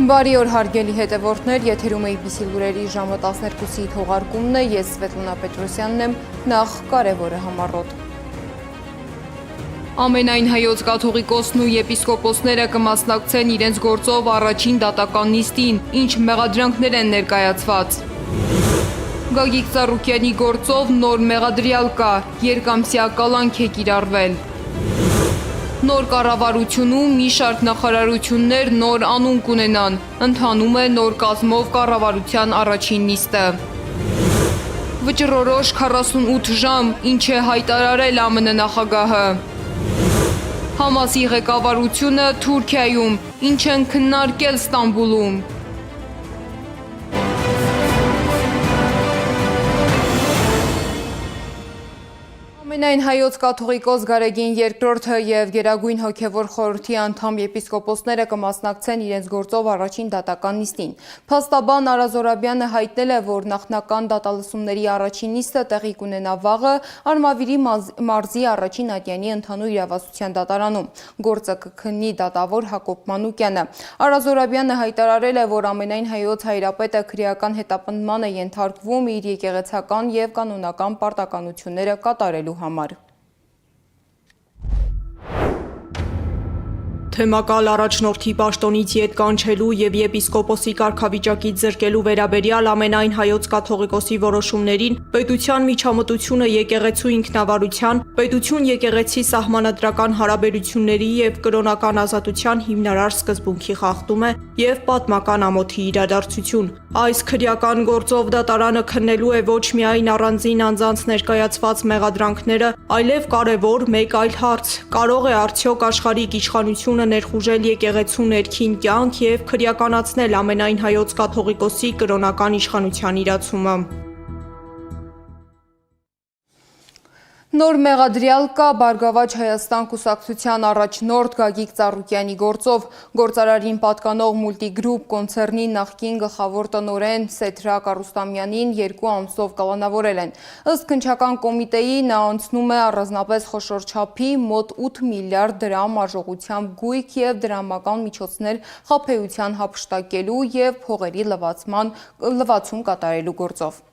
Բարի օր հարգելի հետևորդներ, եթերում է IBC լուրերի ժամը 12-ի թողարկումն է, ես Սվետլանա Պետրոսյանն եմ, նախ կարևորը համառոտ։ Ամենայն հայոց կաթողիկոսն ու եպիսկոպոսները կմասնակցեն իրենց գործով առաջին դատական նիստին, ինչ մեղադրանքներ են ներկայացված։ Գագիկ Ծառուկյանի գործով նոր մեղադրյալ կա, երկամսյա կալանք է կիրառվել։ Նոր կառավարությունում մի շարք նախարարություններ նոր անուն կունենան, ընթանում է նոր կազմով կառավարության առաջին նիստը։ Վճռորոշ 48 ժամ, ինչ է հայտարարել ԱՄՆ նախագահը։ Համասի ղեկավարությունը Թուրքիայում, ինչ են քննարկել Ստամբուլում։ Ամենայն հայոց կաթողիկոս Գարեգին II և Գերագույն հոգևոր խորհրդի անդամ եպիսկոպոսները կմասնակցեն իրենց գործով առաջին դատական նիստին։ Փաստաբան Արա Զորաբյանը հայտնել է, որ նախնական դատալսումների առաջին նիստը տեղի կունենա վաղը Արմավիրի մարզի առաջին ատյանի ընդհանուր իրավասության դատարանում։ Գործը կքննի դատավոր Հակոբ Մանուկյանը։ Արա Զորաբյանը հայտարարել է, որ ամենայն հայոց հայրապետը քրեական հետապնդման է ենթարկվում իր եկեղեցական և կանոնական պարտականությունները կատարելու համար։ Թեմակալ առաջնորդի պաշտոնից ետ կանչելու և եպիսկոպոսի կարգավիճակից զրկելու վերաբերյալ ամենայն հայոց կաթողիկոսի որոշումներին պետության միջամտությունը եկեղեցու ինքնավարության, պետություն-եկեղեցի սահմանադրական հարաբերությունների և կրոնական ազատության հիմնարար սկզբունքի խախտում է և պատմական ամոթի իրադարձություն։ Այս քրեական գործով դատարանը քննելու է ոչ միայն առանձին անձանց ներկայացված մեղադրանքները, այլև կարևոր մեկ այլ հարց՝ կարող է արդյոք աշխարհիկ իշխանությունը ներխուժել եկեղեցու ներքին կյանք և քրեականացնել ամենայն հայոց կաթողիկոսի կրոնական իշխանության իրացումը։ Նոր մեղադրյալ կա Բարգավաճ Հայաստան կուսակցության առաջնորդ Գագիկ Ծառուկյանի գործով։ Գործարարին պատկանող Մուլտիգրուպ կոնցեռնի նախկին գլխավոր տնօրեն Սեդրակ Արուստամյանին 2 ամսով կալանավորել են։ Ըստ քննչական կոմիտեի նա անցնում է առանձնապես խոշոր չափի մոտ 8 միլիարդ դրամ արժողությամբ գույք և դրամական միջոցներ խաբեության հափշտակելու և փողերի լվացում կատարելու գործով։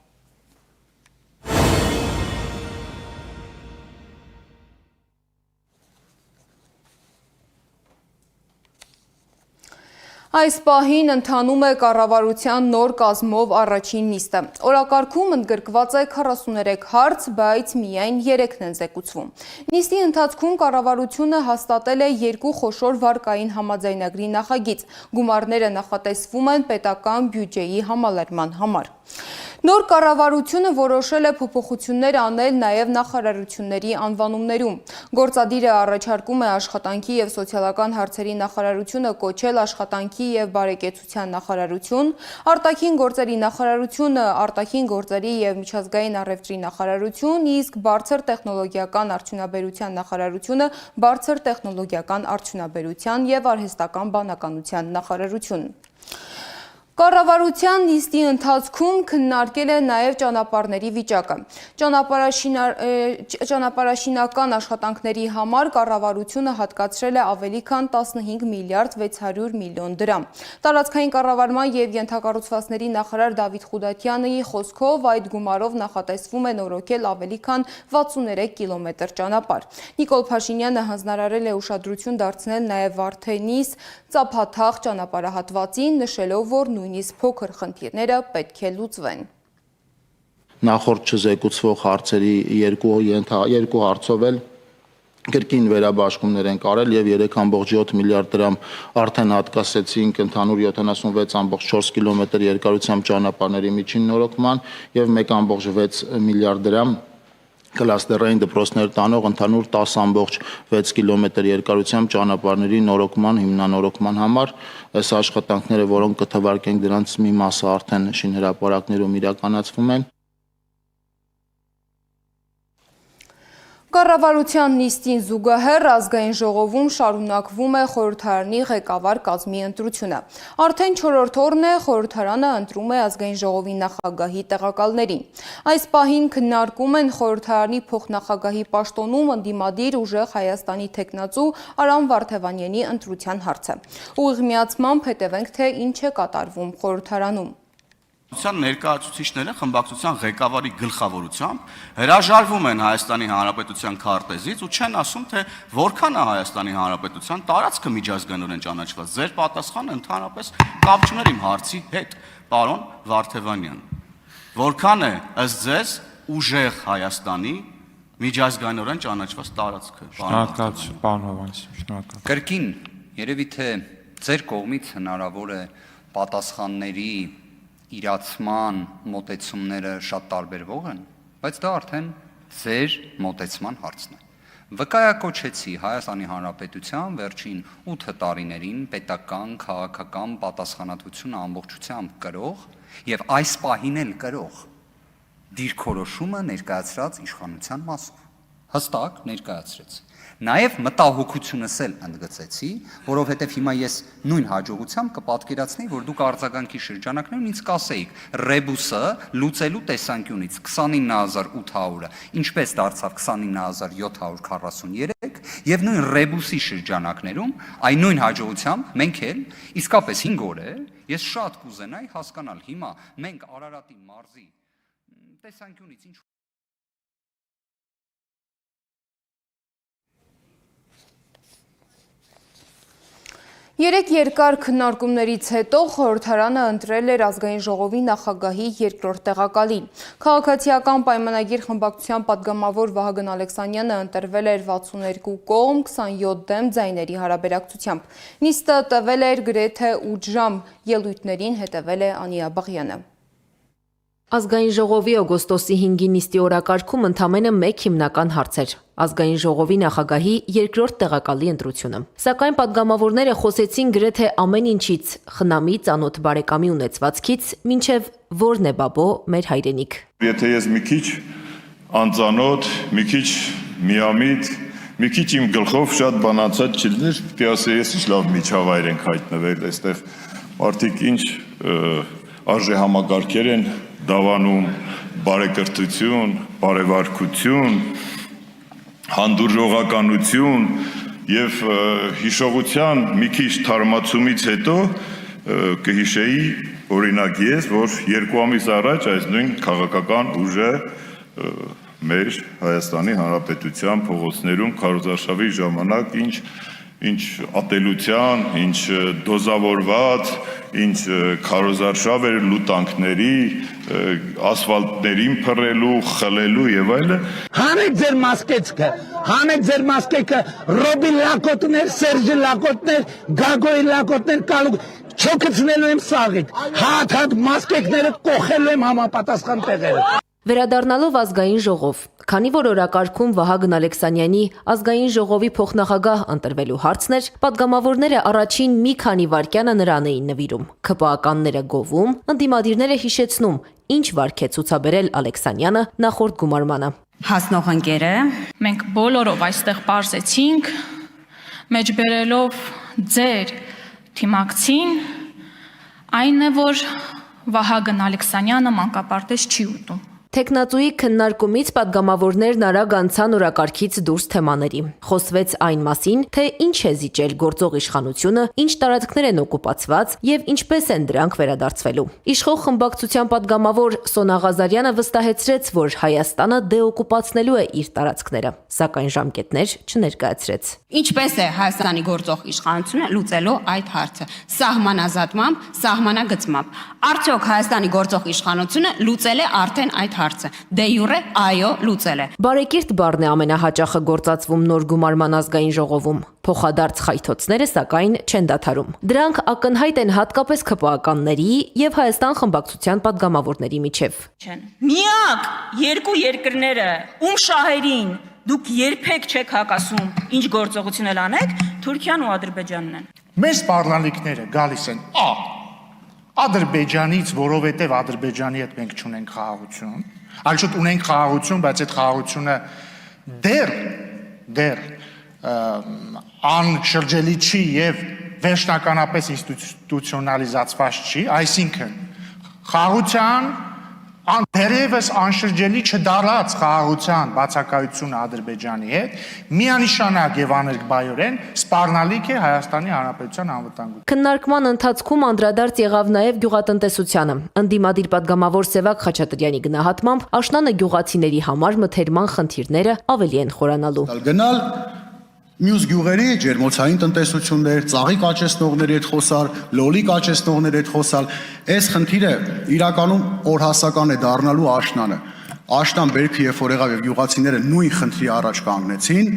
Այս պահին ընթանում է կառավարության նոր կազմով առաջին նիստը։ Օրակարգում ընդգրկված է 43 հարց, բայց միայն 3-ն են զեկուցվում։ Նիստի ընթացքում կառավարությունը հաստատել է 2 խոշոր վարկային համաձայնագրի նախագիծ։ Գումարները նախատեսվում են պետական բյուջեի համալրման համար։ Նոր կառավարությունը որոշել է փոփոխություններ անել նաև նախարարությունների անվանումներում։ Գործադիրը առաջարկում է աշխատանքի և սոցիալական հարցերի նախարարությունը կոչել աշխատանքի և բարեկեցության նախարարություն, արտաքին գործերի նախարարությունը արտաքին գործերի և միջազգային առևտրի նախարարություն, իսկ բարձր տեխնոլոգիական արդյունաբերության նախարարությունը բարձր տեխնոլոգիական արդյունաբերության և արհեստական բանականության նախարարություն։ Կառավարության նիստի ընթացքում քննարկել է նաև ճանապարհների վիճակը։ Ճանապարհաշինական աշխատանքների համար կառավարությունը հատկացրել է ավելի քան 15 միլիարդ 600 միլիոն դրամ։ Տարածքային կառավարման և ենթակառուցվածքների նախարար Դավիթ Խուդատյանի խոսքով այդ գումարով նախատեսվում է նորոգել ավելի քան 63 կիլոմետր ճանապարհ։ Նիկոլ Փաշինյանը հանձնարարել է ուշադրություն դարձնել նաև Վարդենիս Ծափաթաղ ճանապարհահատվածին, նշելով, որ նույնիսկ փոքր խնդիրները պետք է լուծվեն։ Նախորդ չզեկուցվող հարցերի երկու հարցով էլ կրկին վերաբաշխումներ են կարել եւ 3.7 միլիարդ դրամ արդեն հատկացեցինք ընդհանուր 76.4 կիլոմետր երկարությամբ ճանապարհների միջին նորոգման եւ 1.6 միլիարդ դրամ կլաստերային դպրոցներ տանող ընդհանուր 10.6 կիլոմետր երկարությամբ ճանապարհների նորոգման հիմնանորոգման համար։ Այս աշխատանքները, որոնք կթվարկենք, դրանց մի մասը արդեն շինհրապարակներում իրականացվում են։ Կառավարության նիստին զուգահեռ ազգային ժողովում շարունակվում է խորհրդարանի ղեկավար կազմի ընտրությունը։ Արդեն 4-րդ օրն է խորհրդարանը ընտրում է ազգային ժողովի նախագահի տեղակալներին։ Այս պահին քննարկում են խորհրդարանի փոխնախագահի պաշտոնում ընդդիմադիր ուժեղ Հայաստանի թեկնածու Արամ Վարդևանյանի ընտրության հարցը։ Ուղիղ միացմամբ հետևենք, թե ինչ է կատարվում խորհրդարանում։ Ներկայացուցիչները խմբակցության ղեկավարի գլխավորությամբ հրաժարվում են Հայաստանի Հանրապետության քարտեզից ու չեն ասում, թե որքան է Հայաստանի Հանրապետության տարածքը միջազգայինորեն ճանաչված։ Ձեր պատասխանը ընդհանրապես կապ չուներ իմ հարցի հետ, պարոն Վարդևանյան։ Որքան է ըստ ձեզ ուժեղ Հայաստանի միջազգայինորեն ճանաչված տարածքը, Շնորհակալություն, պարոն Հովհաննիսյան, շնորհակալ։ Կրկին, երևի թե ձեր կողմից հնարավոր է պատասխանների իրացման մոտեցումները շատ տարբերվող են, բայց դա արդեն ձեր մոտեցման հարցն է։ Վկայակոչեցի Հայաստանի Հանրապետության վերջին 8 տարիներին պետական, քաղաքական պատասխանատվությունը ամբողջությամբ կրող եւ այս պահին էլ կրող դիրքորոշումը ներկայացրած իշխանության մասով։ Հստակ ներկայացրեց։ Նաև մտահոգությունս էլ ընդգծեցի, որովհետև հիմա ես նույն հաջողությամբ կպատկերացնեի, որ դուք արձագանքի շրջանակներում ինձ կասեիք ռեբուսը լուծելու տեսանկյունից 29800-ը ինչպես դարձավ 29743 եւ նույն ռեբուսի շրջանակներում այն նույն հաջողությամբ մենք էլ իսկապես 5 օր է ես շատ կուզենայի հասկանալ հիմա մենք Արարատի մարզի տեսանկյունից ինչ Երեք երկար քննարկումներից հետո խորհրդարանը ընտրել էր ազգային ժողովի նախագահի երկրորդ տեղակալին։ Քաղաքացիական պայմանագիր խմբակցության պատգամավոր Վահագն Ալեքսանյանը ընտրվել էր 62 կողմ 27 դեմ ձայների հարաբերակցությամբ։ Նիստը տևել էր գրեթե 8 ժամ, ելույթներին հետևել է Անիա Բաղյանը։ Ազգային ժողովի օգոստոսի 5-ի նիստի օրակարգում ընդամենը մեկ հիմնական հարց էր՝ ազգային ժողովի նախագահի երկրորդ տեղակալի ընտրությունը։ Սակայն պատգամավորները խոսեցին գրեթե ամեն ինչից՝ խնամի ծանոթ բարեկամի ունեցվածքից, մինչև որն է բաբո մեր հայրենիք։ Եթե ես մի քիչ անծանոթ, մի քիչ միամիտ, մի քիչ իմ գլխով շատ բանացած չլիներ, պիտի ասեի ես ինչ լավ միջավայր ենք հայտնվել, այստեղ մարդիկ ինչ արժեհամակարգեր են դավանում, բարեկրթություն, բարևարկություն, հանդուրժողականություն եւ հիշողության մի քիչ թարմացումից հետո կհիշեի օրինակ ես, որ 2 ամիս առաջ այս նույն քաղաքական ուժը մեր Հայաստանի Հանրապետության փողոցներում քարոզարշավի ժամանակ ինչ ատելության, ինչ դոզավորված, ինչ քարոզարշավ էր լուտանքների, ասֆալտներին փռելու, խլելու եւ այլը։ Հանեք ձեր մասկեցքը, հանեք ձեր մասկեքը, Ռոբին լակոտներ, Սերժի լակոտներ, Գագոյի լակոտներ, կալուկ չոքցնելու եմ սաղիկ, հատ մասկեքները կոխելու եմ համապատասխան տեղերը։ Վերադառնալով ազգային ժողով, քանի որ օրակարգում Վահագն Ալեքսանյանի ազգային ժողովի փոխնախագահ ընտրվելու հարցն էր, պատգամավորները առաջին մի քանի վայրկյանը նրան էին նվիրում, ՔՊԱ-կանները գովում, ընդդիմադիրները հիշեցնում, ինչ վարք է ցուցաբերել Ալեքսանյանը նախորդ գումարմանը։ Հասնող ընկերը, մենք բոլորով այստեղ պարզեցինք, մեջբերելով ձեր թիմակցին, այն է, որ Վահագն Ալեքսանյանը մանկապարտեզ չի ուտում։ Թեկնածուի քննարկումից պատգամավորներն արագ անցան օրակարգից դուրս թեմաների։ Խոսվեց այն մասին, թե ինչ է զիջել գործող իշխանությունը, ինչ տարածքներ են օկուպացված եւ ինչպես են դրանք վերադարձվելու։ Իշխող խմբակցության պատգամավոր Սոնա Ղազարյանը վստահեցրեց, որ Հայաստանը դեօկուպացնելու է իր տարածքները, սակայն ժամկետներ չներկայացրեց։ Ինչպես է Հայաստանի գործող իշխանությունը լուծելու այդ հարցը՝ սահմանազատմամբ, սահմանագծմամբ։ Արդյոք Հայաստանի գործող իշխանությունը լուծել է արդեն այդ հարցը։ Դե յուրե այո, լուծել է։ Բարեկիրթ բառն է ամենահաճախը գործածվում նոր գումարման ազգային ժողովում։ Փոխադարձ խայթոցները սակայն չեն դադարում։ Դրանք ակնհայտ են հատկապես ՔՊԱ-կանների եւ Հայաստան խմբակցության պատգամավորների միջև։ Միակ երկու երկրները, ում շահերին դուք երբեք չեք հակասում, ինչ գործողություն էլ անեք, Թուրքիան ու Ադրբեջանն են։ Մեր սպառնալիքները գալիս են Ադրբեջանից, որովհետև Ադրբեջանի հետ մենք չունենք խաղաղություն, այլ շուտ ունենք խաղաղություն, բայց այդ խաղաղությունը դեռ անշրջելի չի եւ վերջնականապես ինստիտուցիոնալիզացված չի, այսինքն խաղաղության դերևս անշրջելի չդառած խաղաղության բացակայությունը Ադրբեջանի հետ միանշանակ եւ աներկբայորեն սպառնալիք է Հայաստանի Հանրապետության անվտանգության։ Քննարկման ընթացքում անդրադարձ եղավ նաև գյուղատնտեսությանը։ Ընդդիմադիր падգամավոր Սևակ Խաչատրյանի գնահատմամբ աշնանը գյուղացիների համար մթերման խնդիրները ավելի են խորանալու։ Գնալ մյուս գյուղերի ջերմոցային տնտեսություններ, ծաղիկ աճեցնողների հետ խոսալ, լոլիկ աճեցնողների հետ խոսալ, այս խնդիրը իրականում օրհասական է դառնալու աշնանը։ Աշնան բերքը երբ որ եղավ եւ գյուղացիները նույն խնդրի առաջ կանգնեցին,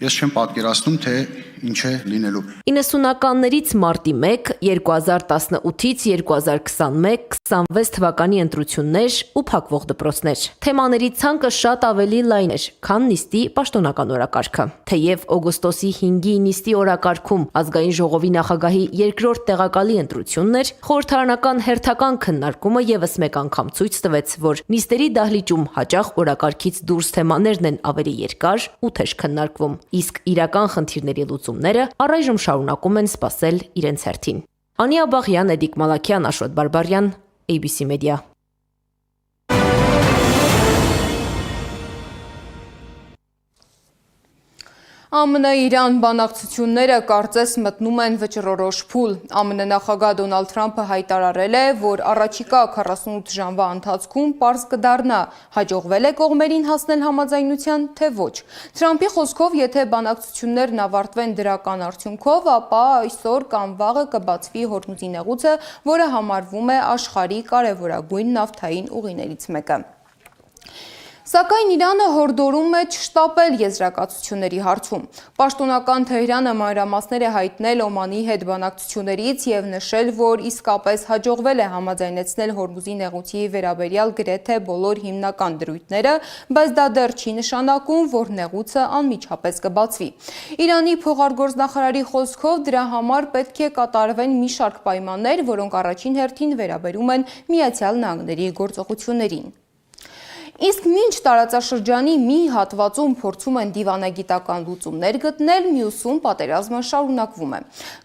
ես չեմ պատկերացնում, թե ինչ է լինելու։ 90-ականներից մարտի 1, 2018-ից 2021-26 թվականի ընտրություններ ու փակվող դպրոցներ։ Թեմաների ցանկը շատ ավելի լայն էր, քան նիստի պաշտոնական օրակարգը։ Թեև օգոստոսի 5-ի նիստի օրակարգում ազգային ժողովի նախագահի երկրորդ տեղակալի ընտրությունն էր, խորհրդարանական հերթական քննարկումը եւս մեկ անգամ ցույց տվեց, որ նիստերի դահլիճում հաճախ օրակարգից դուրս թեմաներն են ավելի երկար ու թեժ քննարկվում, իսկ իրական խնդիրների լուծումները առայժմ շարունակում են սպասել իրենց հերթին։ Անի Աբաղյան, Էդիկ Մալաքյան, Աշոտ Բարբարյան, ABC Media։ ԱՄՆ-Իրան բանակցությունները կարծես մտնում են վճռորոշ փուլ։ ԱՄՆ նախագահ Դոնալդ Թրամփը հայտարարել է, որ առաջիկա 48 ժամվա ընթացքում պարզ կդառնա, հաջողվել է կողմերին հասնել համաձայնության, թե ոչ։ Թրամփի խոսքով, եթե բանակցություններն ավարտվեն դրական արդյունքով, ապա այսօր կամ վաղը կբացվի Հորմուզի նեղուցը, որը համարվում է աշխարհի կարևորագույն նավթային ուղիներից մեկը։ Սակայն Իրանը հորդորում է չշտապել եզրակացությունների հարցում։ Պաշտոնական Թեհրանը մանրամասներ է հայտնել Օմանի հետ բանակցություններից եւ նշել, որ իսկապես հաջողվել է համաձայնեցնել Հորմուզի նեղուցի վերաբերյալ գրեթե բոլոր հիմնական դրույթները, բայց դա դեռ չի նշանակում, որ նեղուցը անմիջապես կբացվի։ Իրանի փոխարգործնախարարի խոսքով դրա համար պետք է կատարվեն մի շարք պայմաններ, որոնք առաջին հերթին վերաբերում են Միացյալ Նահանգների գործողություններին։ Իսկ մինչ տարածաշրջանի մի հատվածում փորձում են դիվանագիտական լուծումներ գտնել, մյուսում պատերազմը շարունակվում է։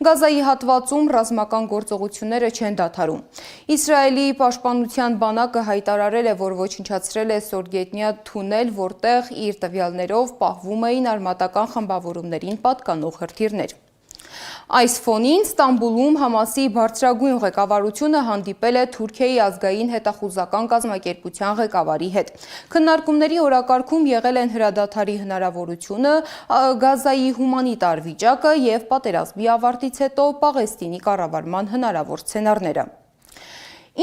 Գազայի հատվածում ռազմական գործողությունները չեն դադարում։ Իսրայելի պաշտպանության բանակը հայտարարել է, որ ոչնչացրել է Սորգետնյա թունել, որտեղ իր տվյալներով պահվում էին արմատական խմբավորումներին պատկանող հրթիռներ։ Այս ֆոնին Ստամբուլում Համասի բարձրագույն ղեկավարությունը հանդիպել է Թուրքիայի ազգային հետախուզական կազմակերպության ղեկավարի հետ։ Քննարկումների օրակարգում եղել են հրադադարի հնարավորությունը, Գազայի հումանիտար վիճակը եւ պատերազմի ավարտից հետո Պաղեստինի կառավարման հնարավոր սցենարները։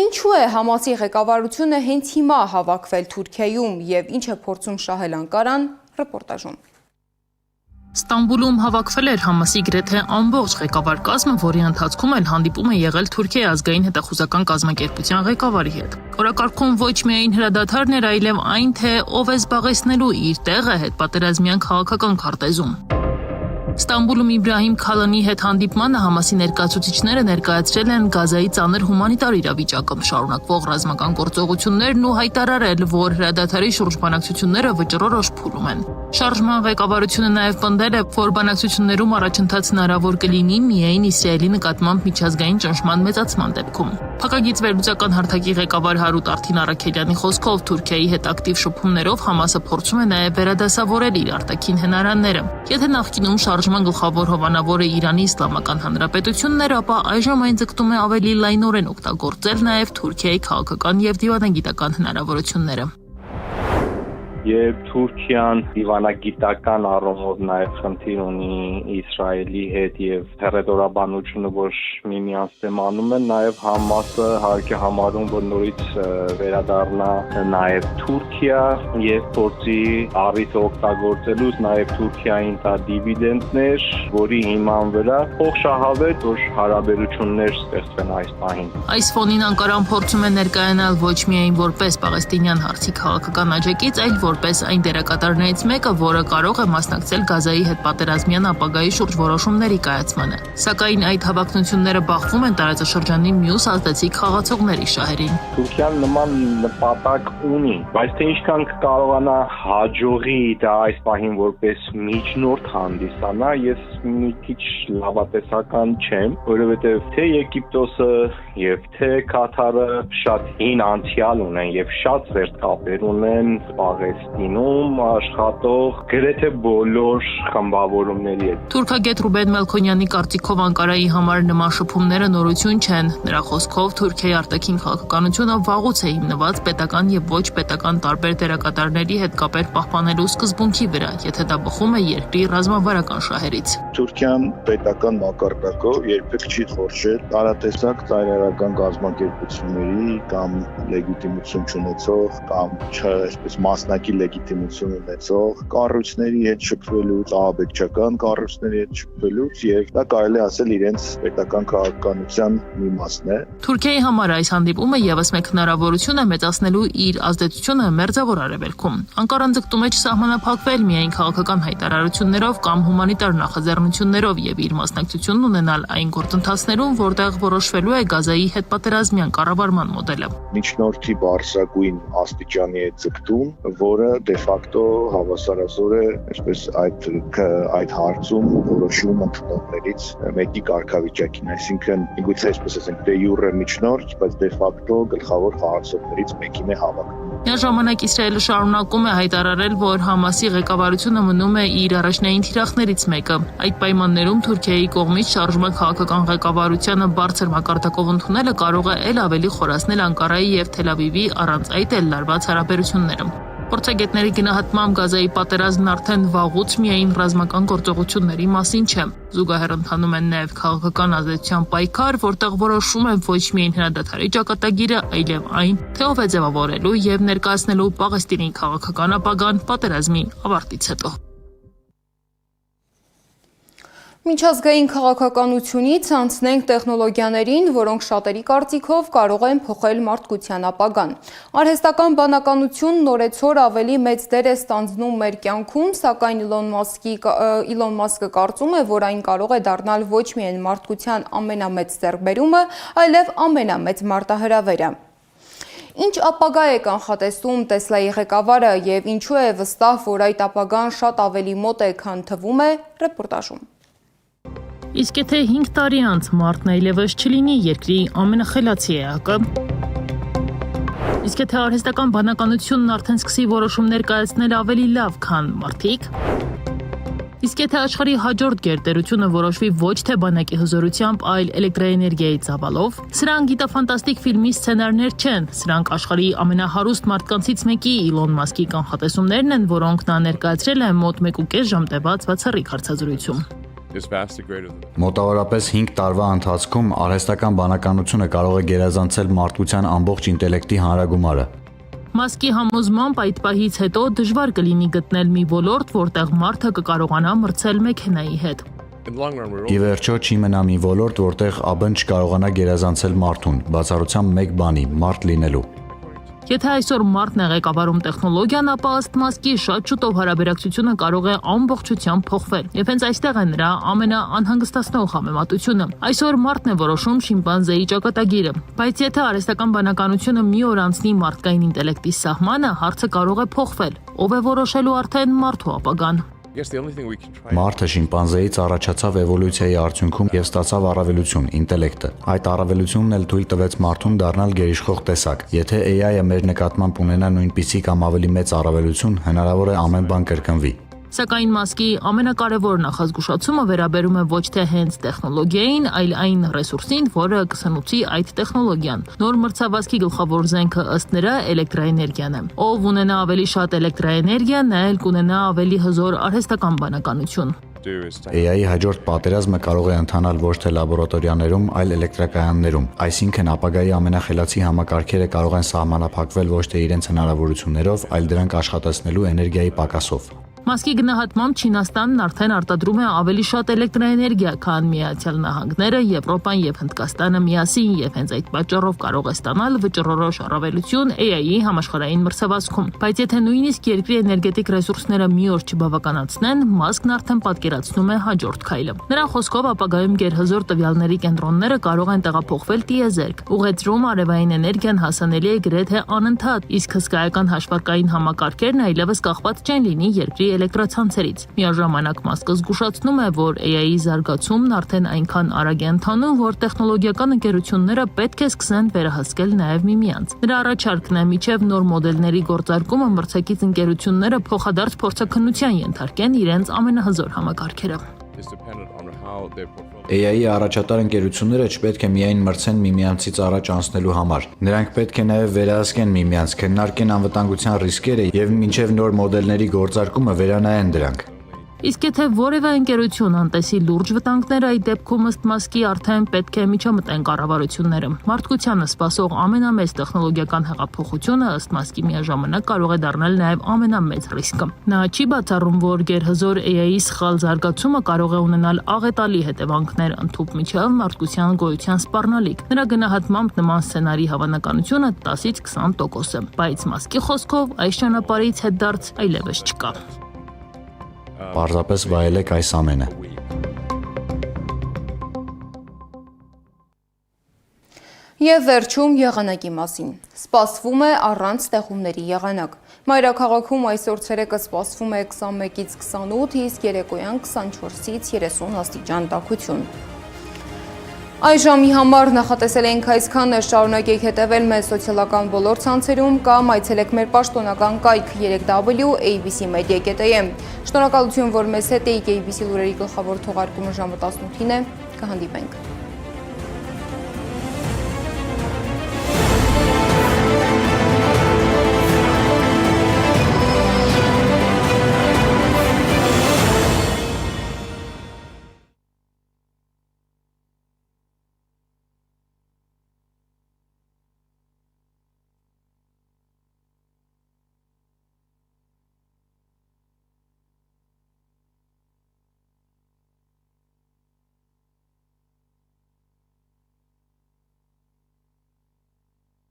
Ինչու է Համասի ղեկավարությունը հենց հիմա հավաքվել Թուրքիայում եւ ինչ է փորձում շահել Անկարան, ռեպորտաժում։ Ստամբուլում հավաքվել էր Համասի գրեթե ամբողջ ղեկավար կազմը, որի ընթացքում էլ հանդիպում է եղել Թուրքիայի ազգային հետախուզական կազմակերպության ղեկավարի հետ։ Օրակարգում ոչ միայն հրադադարն էր, այլև այն, թե ով է զբաղեցնելու իր տեղը հետպատերազմյան քաղաքական քարտեզում։ Ստամբուլում Իբրահիմ Քալանի հետ հանդիպմանը Համասի ներկայացուցիչները ներկայացրել են Գազայի ծանր հումանիտար իրավիճակը, շարունակվող ռազմական գործողություններն ու հայտարարել, որ հրադադարի շուրջ բանակցությունները վճռորոշ փուլում են։ Շարժման ղեկավարությունը նաև պնդել է, որ բանակցություններում առաջընթաց հնարավոր կլինի միայն Իսրայելի նկատմամբ միջազգային ճնշման մեծացման դեպքում։ Փակագից վերլուծական հարթակի ղեկավար Հարութ Արթին Առաքելյանի խոսքով Թուրքիայի հետ ակտիվ շփումներով Համասը փորձում է նաև վերադասավորել իր արտաքին հնարանները։ Եթե նախկինում շարժման գլխավոր հովանավորը Իրանի Իսլամական Հանրապետությունն էր, ապա այժմ այն ձգտում է ավելի լայնորեն օգտագործել նաև Թուրքիայի քաղաքական եւ դիվանագիտական հնարավորությունները։ Եվ Թուրքիան դիվանագիտական առումով նաև խնդիր ունի Իսրայելի հետ եւ հեռադորաբանությունը, որ միմյանց դեմ անում են, նաև Համասը հարկ է համարում, որ նորից վերադառնա նաև Թուրքիա եւ փորձի առիթը օգտագործելուց նաև Թուրքիային տա դիվիդենդներ, որի հիման վրա փոխշահավետ, որ հարաբերություններ ստեղծվեն այս պահին։ Այս ֆոնին Անկարան փորձում է ներկայանալ ոչ միայն որպես պաղեստինյան հարցի քաղաքական աջակից, այլ որպես այն դերակատարներից մեկը, որը կարող է մասնակցել Գազայի հետ պատերազմյան ապագայի շուրջ որոշումների կայացմանը։ Սակայն այդ հավակնությունները բախվում են տարածաշրջանի մյուս ազդեցիկ խաղացողների շահերին։ Թուրքիան նման նպատակ ունի, բայց թե ինչքան կարողանա հաջողի դա այս պահին որպես միջնորդ հանդիսանա, ես մի քիչ լավատեսական չեմ, որովհետև թե Եգիպտոսը եւ թե Կատարը շատ հին անցյալ ունեն եւ շատ ծերտ կապեր ունեն Պաղեստինում աշխատող գրեթե բոլոր խմբավորումների հետ։ Թուրքագետ Ռուբեն Մելքոնյանի կարծիքով Անկարայի համար նման շփումները նորություն չեն։ Նրա խոսքով Թուրքիայի արտաքին քաղաքականությունը վաղուց է հիմնված պետական եւ ոչ պետական տարբեր դերակատարների հետ կապեր պահպանելու սկզբունքի վրա, եթե դա բխում է երկրի ռազմավարական շահերից։ Թուրքիան պետական մակարդակով երբեք չի խորշել տարատեսակ ծայրահեղական կազմակերպությունների կամ լեգիտիմություն չունեցող կամ այսպես մասնակի լեգիտիմություն ունեցող կառույցների հետ շփվելուց, ահաբեկչական կառույցների հետ շփվելուց եւ դա կարելի ասել իրենց պետական քաղաքականության մի մասն է։ Թուրքիայի համար այս հանդիպումը եւս մեկ հնարավորություն է մեծացնելու իր ազդեցությունը Մերձավոր Արևելքում։ Անկարան ձգտում է չսահմանափակվել միայն քաղաքական հայտարարություններով կամ հումանիտար նախաձեռնություններով եւ իր մասնակցությունն ունենալ այն գործընթացներում, որտեղ որոշվելու է Գազայի հետ պատերազմյան կառավարման մոդելը։ Միջնորդի բարձրագույն աստիճանի է ձգտում, որը դե ֆակտո հավասարազոր է, այսպես այդ հարցում որոշում ընդունողներից մեկի կարգավիճակին, այսինքն միգուցե այսպես ասենք դե յուրե միջնորդ, բայց դե ֆակտո գլխավոր խաղացողներից մեկին է հավակնում։ Միաժամանակ Իսրայելը շարունակում է հայտարարել, որ Համասի ղեկավարությունը մնում է իր առաջնային թիրախներից մեկը։ Այդ պայմաններում Թուրքիայի կողմից շարժման քաղաքական ղեկավարությանը բարձր մակարդակով ընդունելը կարող է ել ավելի խորացնել Անկարայի եւ Թել Ավիվի առանց այդ էլ լարված հարաբերությունները։ Փորձագետների գնահատմամբ Գազայի պատերազմն արդեն վաղուց միայն ռազմական գործողությունների մասին չէ։ Զուգահեռ ընթանում են նաև քաղաքական ազդեցության պայքար, որտեղ որոշում է ոչ միայն հրադադարի ճակատագիրը, այլև այն, թե ով է ձևավորելու եւ ներկայացնելու Պաղեստինի քաղաքական ապագան պատերազմի ավարտից հետո։ Միջազգային քաղաքականությունից անցնենք տեխնոլոգիաներին, որոնք շատերի կարծիքով կարող են փոխել մարդկության ապագան։ Արհեստական բանականությունն օրեցօր ավելի մեծ դեր է ստանձնում մեր կյանքում, սակայն Իլոն Մասկը կարծում է, որ այն կարող է դառնալ ոչ միայն մարդկության ամենամեծ ձեռքբերումը, այլև ամենամեծ մարտահրավերը։ Ինչ ապագա է կանխատեսում Տեսլայի ղեկավարը եւ ինչու է վստահ, որ այդ ապագան շատ ավելի մոտ է, քան թվում է, ռեպորտաժում։ Իսկ եթե 5 տարի անց մարդն այլևս չլինի երկրի ամենախելացի էակը, իսկ եթե արհեստական բանականությունն արդեն սկսի որոշումներ կայացնել ավելի լավ, քան մարդիկ, իսկ եթե աշխարհի հաջորդ գերտերությունը որոշվի ոչ թե բանակի հզորությամբ, այլ էլեկտրաէներգիայի ծավալով, սրանք գիտաֆանտաստիկ ֆիլմի սցենարներ չեն, սրանք աշխարհի ամենահարուստ մարդկանցից մեկի Իլոն Մասկի կանխատեսումներն են, որոնք նա ներկայացրել է մոտ 1.5 ժամ տևած բացառիկ հարցազրույցում։ Մոտավորապես 5 տարվա ընթացքում արհեստական բանականությունը կարող է գերազանցել մարդկության ամբողջ ինտելեկտի հանրագումարը։ Մասկի համոզմամբ այդ պահից հետո դժվար կլինի գտնել մի ոլորտ, որտեղ մարդը կկարողանա մրցել մեքենայի հետ։ Ի վերջո չի մնա մի ոլորտ, որտեղ ԱԲ-ն չկարողանա գերազանցել մարդուն, բացառությամբ մեկ բանի՝ մարդ լինելու։ Եթե այսօր մարդն է ղեկավարում տեխնոլոգիան, ապա ըստ Մասկի շատ շուտով հարաբերակցությունը կարող է ամբողջությամբ փոխվել։ Եվ հենց այստեղ է նրա ամենաանհանգստացնող համեմատությունը։ Այսօր մարդն է որոշում շիմպանզեի ճակատագիրը, բայց եթե արհեստական բանականությունը մի օր անցնի մարդկային ինտելեկտի սահմանը, հարցը կարող է փոխվել։ Ով է որոշելու արդեն մարդու ապագան։ Մարդը շիմպանզեից առաջացավ էվոլյուցիայի արդյունքում եւ ստացավ առավելություն՝ ինտելեկտը։ Այդ առավելությունն էլ թույլ տվեց մարդուն դառնալ գերիշխող տեսակ։ Եթե AI-ը մեր նկատմամբ ունենա նույնպիսի կամ ավելի մեծ առավելություն, հնարավոր է ամեն բան կրկնվի։ Սակայն Մասկի ամենակարևոր նախազգուշացումը վերաբերում է ոչ թե հենց տեխնոլոգիային, այլ այն ռեսուրսին, որը կսնուցի այդ տեխնոլոգիան։ Նոր մրցավազքի գլխավոր զենքը ըստ նրա էլեկտրաէներգիան է։ Ով ունենա ավելի շատ էլեկտրաէներգիա, նա էլ կունենա ավելի հզոր արհեստական բանականություն։ AI-ի հաջորդ պատերազմը կարող է ընթանալ ոչ թե լաբորատորիաներում, այլ էլեկտրակայաններում, այսինքն ապագայի ամենախելացի համակարգերը կարող են սահմանափակվել ոչ թե իրենց հնարավորություններով, այլ դրանք աշխատեցնելու էներգիայի պակասով։ Մասկի գնահատմամբ Չինաստանն արդեն արտադրում է ավելի շատ էլեկտրաէներգիա, քան Միացյալ Նահանգները, Եվրոպան եւ Հնդկաստանը միասին, եւ հենց այդ պատճառով կարող է ստանալ վճռորոշ առավելություն AI-ի համաշխարհային մրցավազքում։ Բայց եթե նույնիսկ երկրի էներգետիկ ռեսուրսները մի օր չբավականացնեն, Մասկն արդեն պատկերացնում է հաջորդ քայլը։ Նրա խոսքով ապագայում գերհզոր տվյալների կենտրոնները կարող են տեղափոխվել տիեզերք, ուղեծրում արևային էներգիան հասանելի է գրեթե անընդհատ, իսկ հսկայական հաշվարկային համակարգերն այլևս կախված չեն լինի երկրի էլեկտրացանցերից։ Միաժամանակ Մասկը զգուշացնում է, որ AI-ի զարգացումն արդեն այնքան արագ է ընթանում, որ տեխնոլոգիական ընկերությունները պետք է սկսեն վերահսկել նաև միմյանց։ Նրա առաջարկն է միջև նոր մոդելների գործարկումը մրցակից ընկերությունները փոխադարձ փորձաքննության ենթարկեն իրենց ամենահզոր համակարգերը։ AI-ի առաջատար ընկերությունները չպետք է միայն մրցեն միմյանցից առաջ անցնելու համար։ Նրանք պետք է նաև վերահսկեն միմյանց, քննարկեն անվտանգության ռիսկերը եւ մինչև նոր մոդելների գործարկումը վերանայեն դրանք։ Իսկ եթե որևէ ընկերություն անտեսի լուրջ վտանգներ, այդ դեպքում ըստ Մասկի արդեն պետք է միջամտեն կառավարությունները։ Մարդկությանը սպասող ամենամեծ տեխնոլոգիական հեղափոխությունը ըստ Մասկի միաժամանակ կարող է դառնալ նաև ամենամեծ ռիսկը։ Նա չի բացառում, որ գերհզոր AI-ի սխալ զարգացումը կարող է ունենալ աղետալի հետևանքներ, ընդհուպ միջև մարդկության գոյության սպառնալիք։ Նրա գնահատմամբ նման սցենարի հավանականությունը 10-ից 20% է, բայց Մասկի խոսքով այս ճանապարհից հետդարձ այլևս չկա։ Պարզապես վայելեք այս ամենը։ Եվ վերջում եղանակի մասին։ Սպասվում է առանց ստեղումների եղանակ։ Մայրաքաղաքում այսօր ցերեկը սպասվում է 21-ից 28, իսկ երեկոյան 24-ից 30 աստիճան տաքություն։ Այս ժամի համար նախատեսել ենք այսքանը, շարունակեք հետևել մեզ սոցիալական բոլոր ցանցերում կամ այցելեք մեր պաշտոնական կայք 3w.abc.media.am։ Շնորհակալություն, որ մեզ հետ եք, ABC լուրերի գլխավոր թողարկումը ժամը 18-ին է, կհանդիպենք։